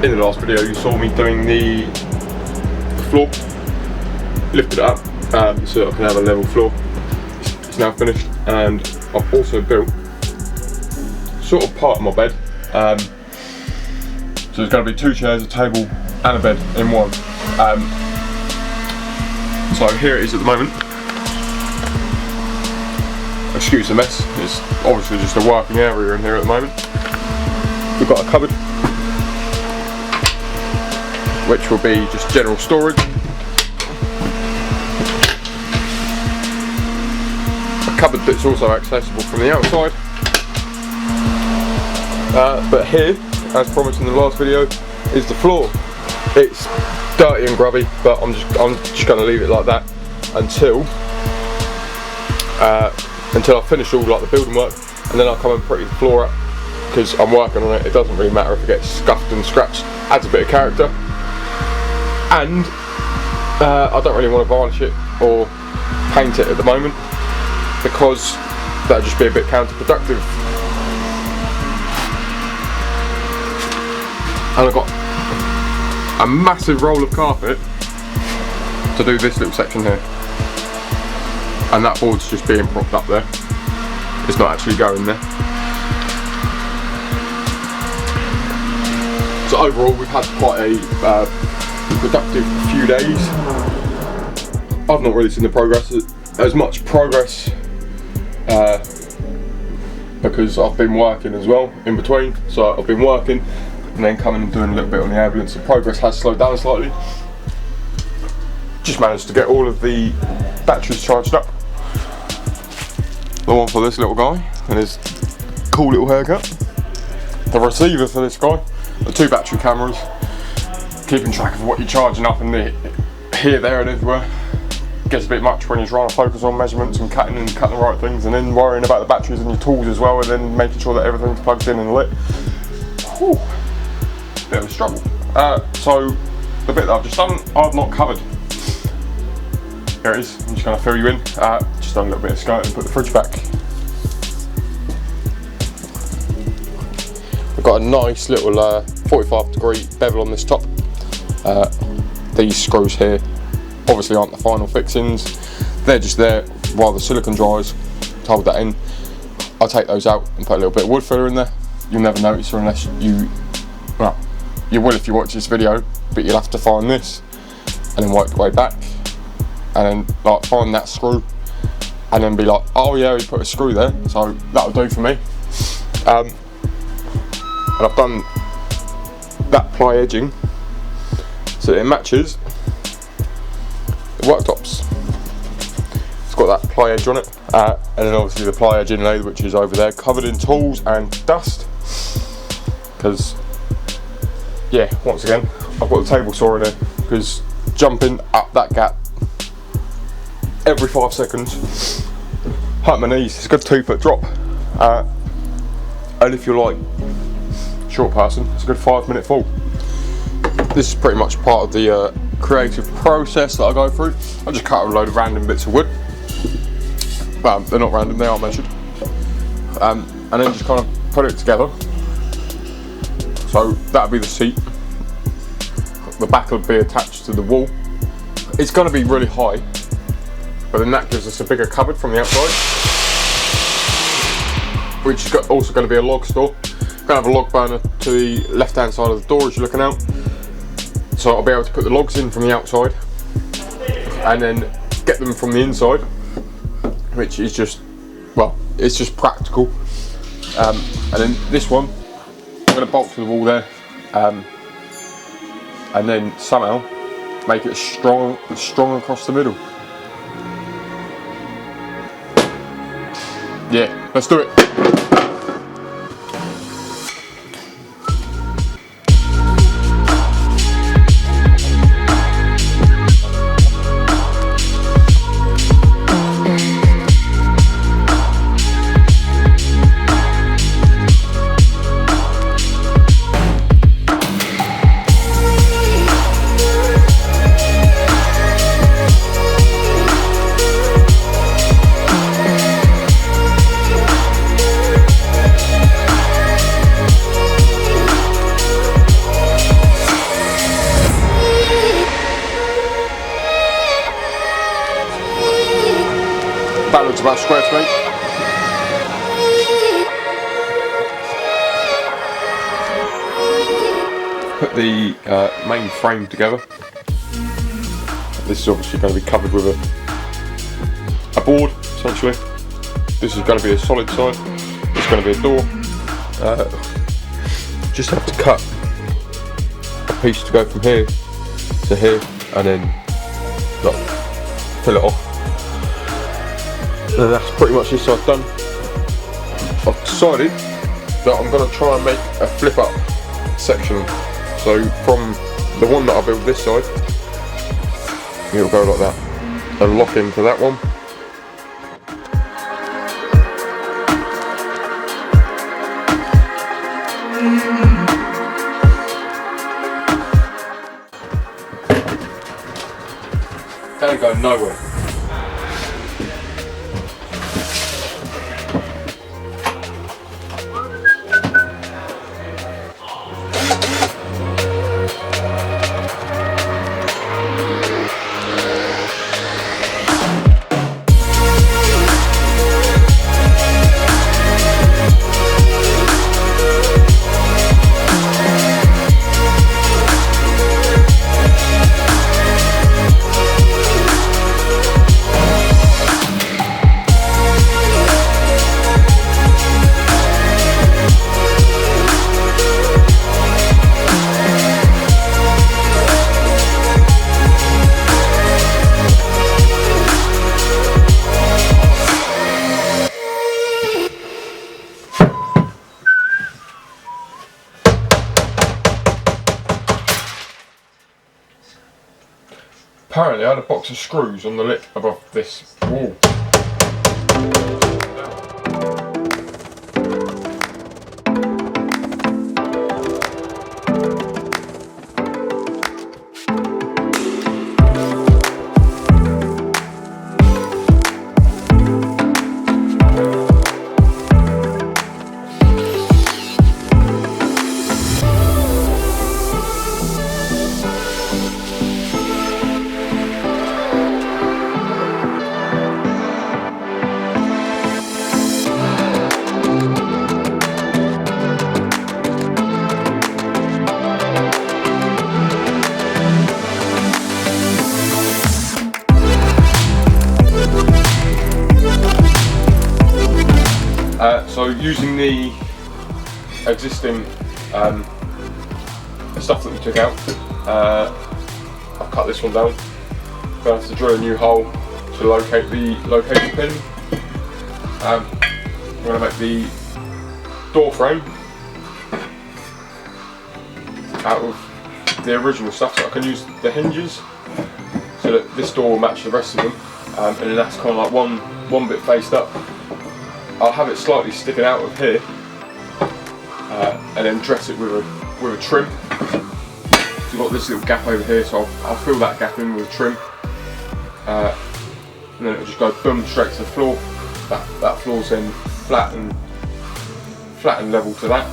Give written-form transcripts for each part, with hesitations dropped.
in the last video you saw me doing the floor, lifted it up so I can have a level floor. It's now finished, and I've also built sort of part of my bed. So there's going to be 2 chairs, a table and a bed in one. So here it is at the moment. Excuse the mess, it's obviously just a working area in here at the moment. We've got a cupboard, which will be just general storage. A cupboard that's also accessible from the outside. But here, as promised in the last video, is the floor. It's dirty and grubby, but I'm just going to leave it like that until I finish all like the building work, and then I'll come and pretty the floor up because I'm working on it. It doesn't really matter if it gets scuffed and scratched. Adds a bit of character, and I don't really want to varnish it or paint it at the moment because that'd just be a bit counterproductive. And I've got a massive roll of carpet to do this little section here, and that board's just being propped up there. It's not actually going there. So overall we've had quite a productive few days. I've not really seen the progress, as much progress because I've been working as well in between. So I've been working and then coming and doing a little bit on the ambulance. The progress has slowed down slightly. Just managed to get all of the batteries charged up. The one for this little guy and his cool little haircut. The receiver for this guy. The 2 battery cameras. Keeping track of what you're charging up in the here, there and everywhere. Gets a bit much when you're trying to focus on measurements and cutting the right things, and then worrying about the batteries and your tools as well, and then making sure that everything's plugged in and lit. Whew. Bit of a struggle. So the bit that I've just done, I've not covered. Here it is. I'm just going to fill you in. Just done a little bit of skirt and put the fridge back. We've got a nice little 45-degree bevel on this top. These screws here obviously aren't the final fixings. They're just there while the silicone dries to hold that in. I'll take those out and put a little bit of wood filler in there. You'll never notice unless you, well, you will if you watch this video, but you'll have to find this and then work your way back and then like find that screw and then be like, oh yeah, we put a screw there, so that'll do for me. And I've done that ply edging so it matches the worktops. It's got that ply edge on it, and then obviously the ply edge inlay, which is over there, covered in tools and dust. Because, yeah, once again, I've got the table saw in there, because jumping up that gap every 5 seconds hurt my knees. It's a good 2-foot drop, and if you're like short person, it's a good 5-minute fall. This is pretty much part of the creative process that I go through. I just cut a load of random bits of wood. Well, they're not random, they are measured. And then just kind of put it together. So that'll be the seat. The back will be attached to the wall. It's going to be really high, but then that gives us a bigger cupboard from the outside, which is also going to be a log store. I'm going to have a log burner to the left hand side of the door as you're looking out. So I'll be able to put the logs in from the outside and then get them from the inside, which is just, well, it's just practical. And then this one, I'm going to bolt to the wall there, and then somehow make it strong across the middle. Yeah, let's do it. That's about square to me. Put the main frame together. This is obviously going to be covered with a board, essentially. This is going to be a solid side. It's going to be a door. Just have to cut a piece to go from here to here, and then fill it off. And that's pretty much this side done. I've decided that I'm going to try and make a flip up section. So from the one that I built this side, it'll go like that and lock into that one. They go nowhere. Apparently I had a box of screws on the lip above this wall. So using the existing stuff that we took out, I've cut this one down. I'm going to have to drill a new hole to locate the location pin. I'm going to make the door frame out of the original stuff so I can use the hinges so that this door will match the rest of them, and then that's kind of like one bit faced up. I'll have it slightly sticking out of here, and then dress it with a trim. So you've got this little gap over here, so I'll fill that gap in with a trim, and then it'll just go boom straight to the floor. That floor's then flat and level to that,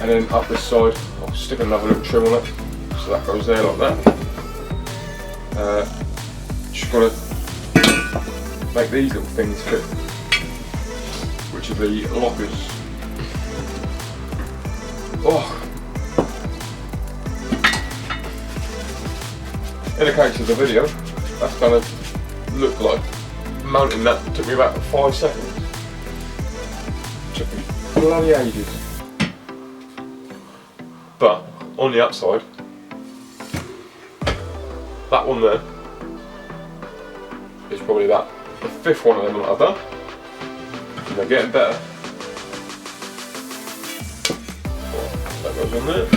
and then up this side I'll stick another little trim on it, so that goes there like that. Just got to make these little things fit, which are the lockers. Oh. In the case of the video, that's kind of looked like mounting that took me about 5 seconds. Took me bloody ages. But on the upside, that one there is probably the 5th one of them that I've done, and they're getting better. That goes on there.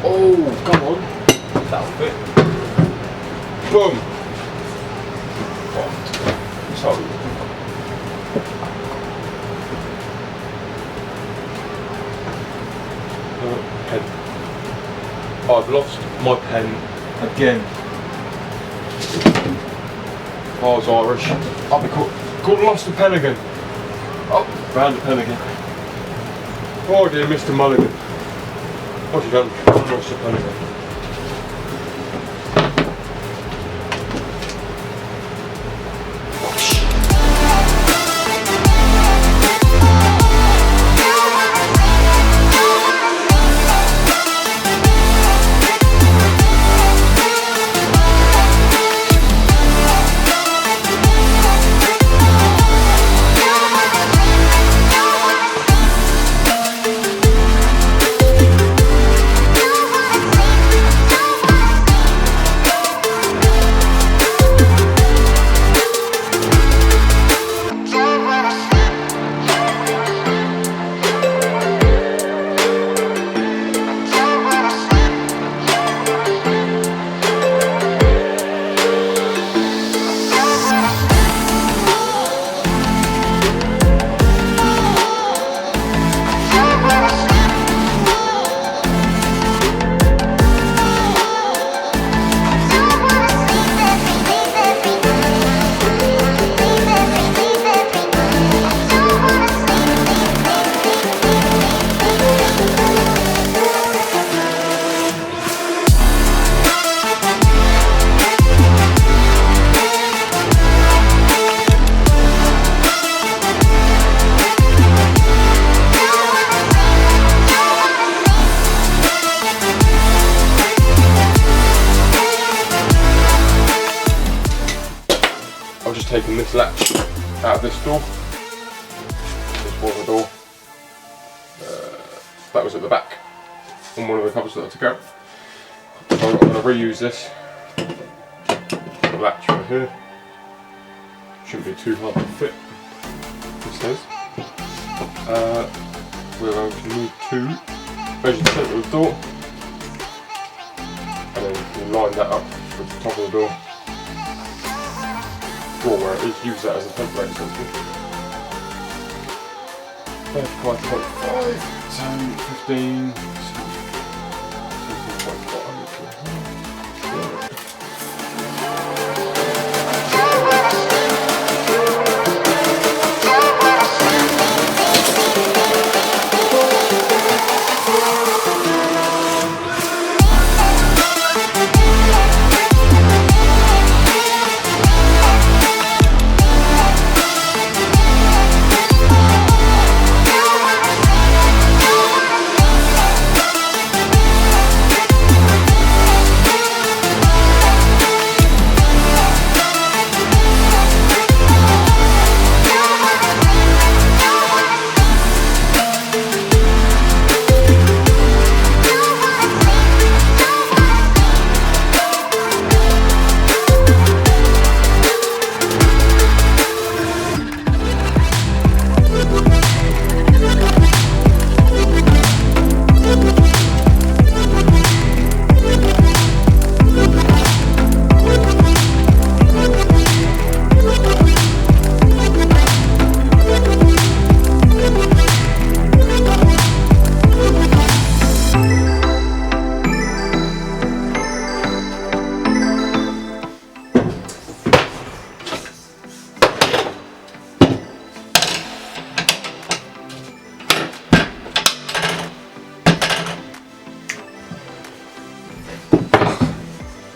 Oh, come on. That'll fit. Boom. Right. So. Pen. I've lost my pen again. If I was Irish, I'd be called lost the pen again. Oh, found the pen again. Oh dear, Mr. Mulligan. What have you done? Lost the pen again. I've just taken this latch out of this door. This was the door. That was at the back on one of the covers that I took out. So I'm going to reuse this. The latch right here. Shouldn't be too hard to fit. This says. We're going to move to measure the centre of the door. And then we'll line that up with the top of the door. Where it is, use that as a template essentially. 35.5, so 15, 17.5.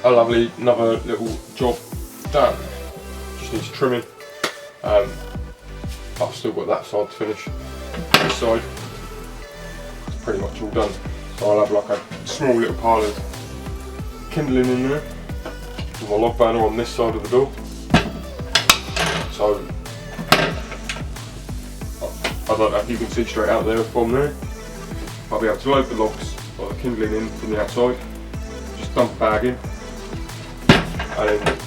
Oh lovely, another little job done. Just needs trimming. I've still got that side to finish. This side, it's pretty much all done. So I'll have like a small little pile of kindling in there with my log burner on this side of the door. So I don't know if you can see straight out there from there. I'll be able to load the logs or the kindling in from the outside, just dump a bag in, and then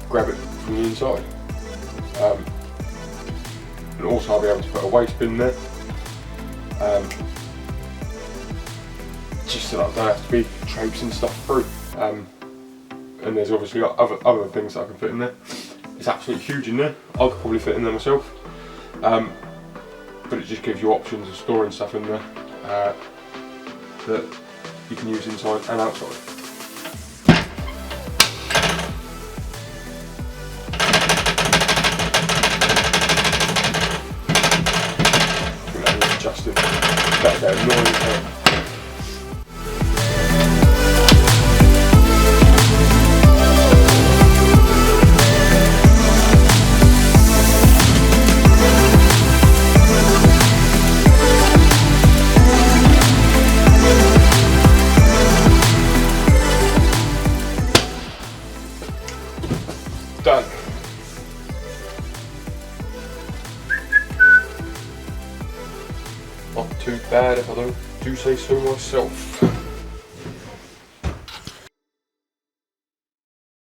grab it from the inside. And also I'll be able to put a waste bin there. just so that I don't have to be traipsing stuff through. And there's obviously got other things that I can fit in there. It's absolutely huge in there. I could probably fit in there myself. But it just gives you options of storing stuff in there that you can use inside and outside. Adjusting. That go annoying. Done. Not too bad if I do say so myself.